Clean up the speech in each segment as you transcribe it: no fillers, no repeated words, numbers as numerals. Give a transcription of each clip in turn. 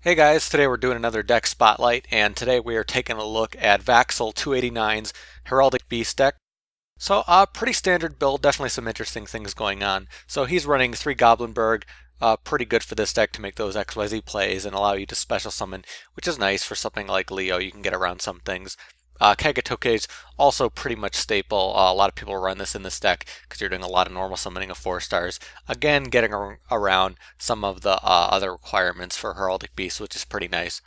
Hey guys, today we're doing another deck spotlight, and today we are taking a look at Vaxel 289's Heraldic Beast deck. So, pretty standard build, definitely some interesting things going on. So he's running 3 Goblindenburg, pretty good for this deck to make those XYZ plays and allow you to special summon, which is nice for something like Leo, you can get around some things. Kagetokage is also pretty much staple. A lot of people run this in this deck because you're doing a lot of normal summoning of 4 stars. Again, getting around some of the other requirements for Heraldic Beast, which is pretty nice.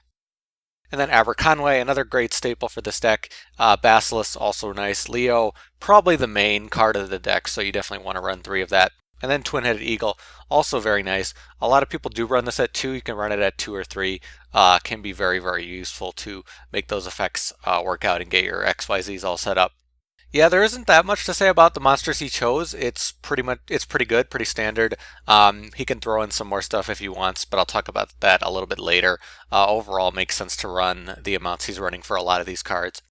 And then Aberconway, another great staple for this deck. Basilisk, also nice. Leo, probably the main card of the deck, so you definitely want to run 3 of that. And then Twin-Headed Eagle, also very nice. A lot of people do run this at 2. You can run it at 2 or 3. Can be very, very useful to make those effects work out and get your XYZs all set up. Yeah, there isn't that much to say about the monsters he chose. It's pretty good, pretty standard. He can throw in some more stuff if he wants, but I'll talk about that a little bit later. Overall, it makes sense to run the amounts he's running for a lot of these cards.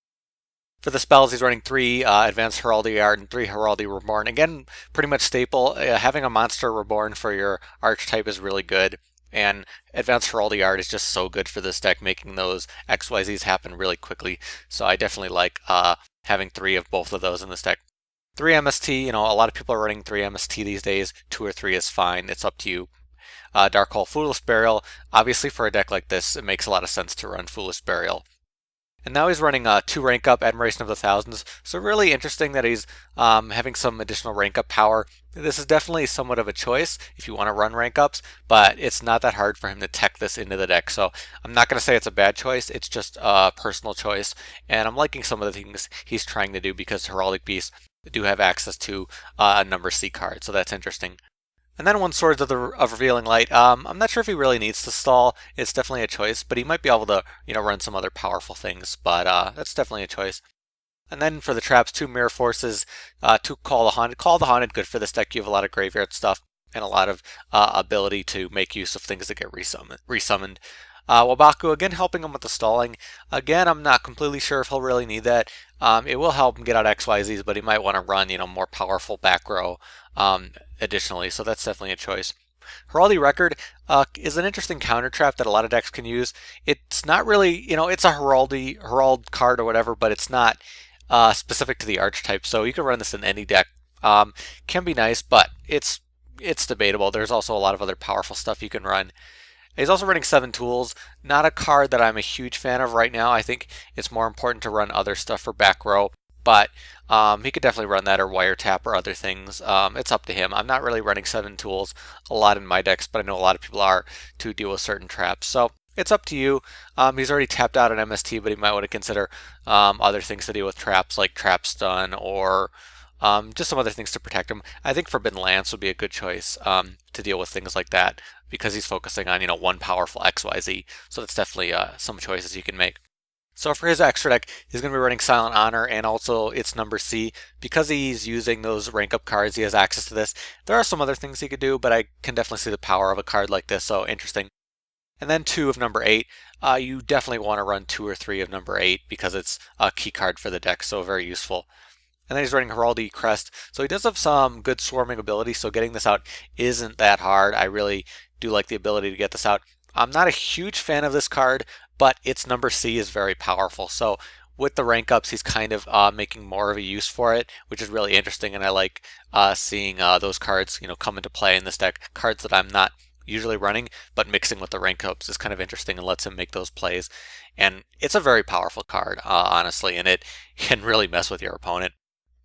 For the spells, he's running 3 Advanced Heraldry Art and 3 Heraldry Reborn. Again, pretty much staple. Having a monster reborn for your archetype is really good. And Advanced Heraldry Art is just so good for this deck, making those XYZs happen really quickly. So I definitely like having 3 of both of those in this deck. 3 MST, a lot of people are running 3 MST these days. 2 or 3 is fine. It's up to you. Dark Hole Foolish Burial. Obviously, for a deck like this, it makes a lot of sense to run Foolish Burial. And now he's running 2 rank up Admiration of the Thousands. So really interesting that he's having some additional rank up power. This is definitely somewhat of a choice if you want to run rank ups, but it's not that hard for him to tech this into the deck. So I'm not going to say it's a bad choice. It's just a personal choice. And I'm liking some of the things he's trying to do because Heraldic Beasts do have access to a number C card. So that's interesting. And then 1 Swords of Revealing Light. I'm not sure if he really needs to stall. It's definitely a choice, but he might be able to, run some other powerful things. But that's definitely a choice. And then for the traps, 2 Mirror Forces, 2 Call the Haunted. Call the Haunted, good for this deck. You have a lot of graveyard stuff and a lot of ability to make use of things that get resummoned. Wabaku, again, helping him with the stalling. Again, I'm not completely sure if he'll really need that. It will help him get out XYZs, but he might want to run, more powerful back row additionally, so that's definitely a choice. Heraldry Record is an interesting counter trap that a lot of decks can use. It's not really, it's a Herald card or whatever, but it's not specific to the archetype, so you can run this in any deck. Can be nice, but it's debatable. There's also a lot of other powerful stuff you can run. He's also running 7 Tools, not a card that I'm a huge fan of right now. I think it's more important to run other stuff for back row, but he could definitely run that or Wiretap or other things. It's up to him. I'm not really running 7 Tools a lot in my decks, but I know a lot of people are to deal with certain traps. So it's up to you. He's already tapped out an MST, but he might want to consider other things to deal with traps like Trap Stun or just some other things to protect him. I think Forbidden Lance would be a good choice to deal with things like that because he's focusing on, 1 powerful XYZ. So that's definitely some choices you can make. So for his extra deck, he's going to be running Silent Honor and also its number C. Because he's using those rank up cards, he has access to this. There are some other things he could do, but I can definitely see the power of a card like this, so interesting. And then 2 of number 8. You definitely want to run 2 or 3 of number 8 because it's a key card for the deck, so very useful. And then he's running Heraldic Crest. So he does have some good swarming ability, so getting this out isn't that hard. I really do like the ability to get this out. I'm not a huge fan of this card, but its number C is very powerful. So with the rank ups, he's kind of making more of a use for it, which is really interesting. And I like seeing those cards, come into play in this deck. Cards that I'm not usually running, but mixing with the rank ups is kind of interesting and lets him make those plays. And it's a very powerful card, honestly, and it can really mess with your opponent.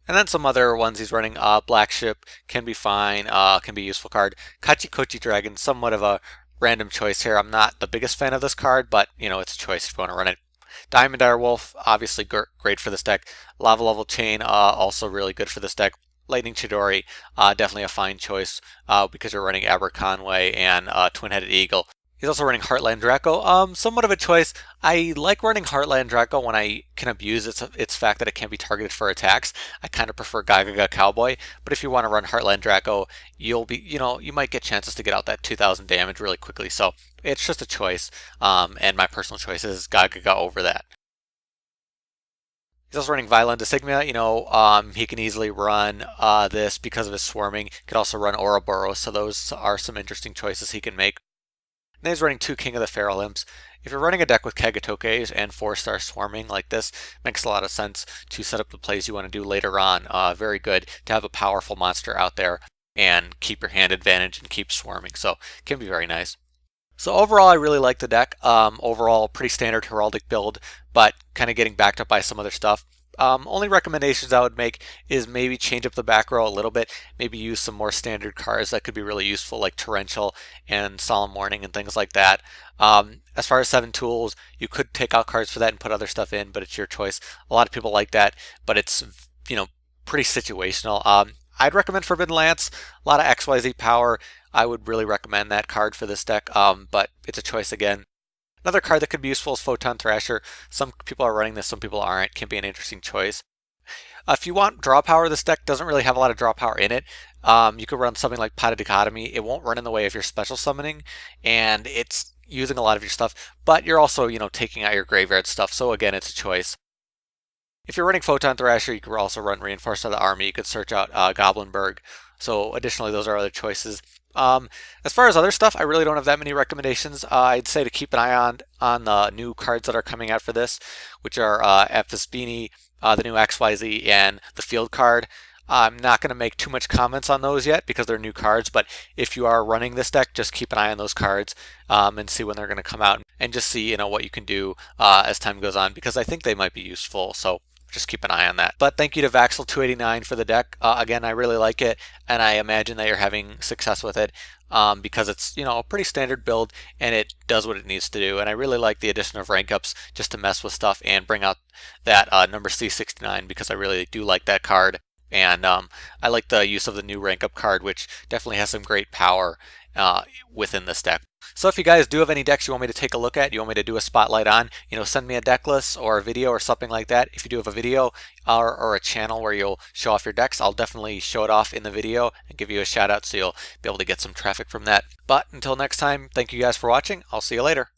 And then some other ones he's running. Blackship can be fine, can be a useful card. Kochi Dragon, somewhat of a random choice here. I'm not the biggest fan of this card, but it's a choice if you want to run it. Diamond Dire Wolf, obviously great for this deck. Lavalval Chain, also really good for this deck. Lightning Chidori, definitely a fine choice because you're running Aberconway and Twin-Headed Eagle. He's also running heartlandraco. Somewhat of a choice. I like running heartlandraco when I can abuse its fact that it can be targeted for attacks. I kind of prefer Gagaga Cowboy, but if you want to run heartlandraco, you'll be, you might get chances to get out that 2,000 damage really quickly. So it's just a choice, and my personal choice is Gagaga over that. He's also running Vylon disgma. He can easily run this because of his swarming. He could also run Ouroboros, so those are some interesting choices he can make. And he's running 2 King of the Feral Imps. If you're running a deck with kagetokage and 4-star swarming like this, makes a lot of sense to set up the plays you want to do later on. Very good to have a powerful monster out there and keep your hand advantage and keep swarming. So it can be very nice. So overall, I really like the deck. Overall, pretty standard heraldic build, but kind of getting backed up by some other stuff. Only recommendations I would make is maybe change up the back row a little bit, maybe use some more standard cards that could be really useful, like Torrential and Solemn Warning and things like that. As far as 7 tools, you could take out cards for that and put other stuff in, but it's your choice. A lot of people like that, but it's, pretty situational. I'd recommend Forbidden Lance, a lot of XYZ power. I would really recommend that card for this deck, but it's a choice again. Another card that could be useful is Photon Thrasher. Some people are running this, some people aren't. Can be an interesting choice. If you want draw power, this deck doesn't really have a lot of draw power in it. You could run something like Pot of Dichotomy. It won't run in the way of your special summoning, and it's using a lot of your stuff, but you're also, taking out your graveyard stuff, so again, it's a choice. If you're running Photon Thrasher, you could also run Reinforced of the Army. You could search out Goblindenburg. So additionally, those are other choices. As far as other stuff, I really don't have that many recommendations. I'd say to keep an eye on the new cards that are coming out for this, which are Fvispini, the new XYZ, and the field card. I'm not going to make too much comments on those yet because they're new cards, but if you are running this deck, just keep an eye on those cards and see when they're going to come out, and just see what you can do as time goes on, because I think they might be useful. So just keep an eye on that. But thank you to Vaxel289 for the deck. Again, I really like it, and I imagine that you're having success with it because it's a pretty standard build and it does what it needs to do. And I really like the addition of rank ups just to mess with stuff and bring out that number C69, because I really do like that card. And I like the use of the new rank up card, which definitely has some great power within this deck. So if you guys do have any decks you want me to take a look at, you want me to do a spotlight on, send me a deck list or a video or something like that. If you do have a video or a channel where you'll show off your decks, I'll definitely show it off in the video and give you a shout out, so you'll be able to get some traffic from that. But until next time, thank you guys for watching. I'll see you later.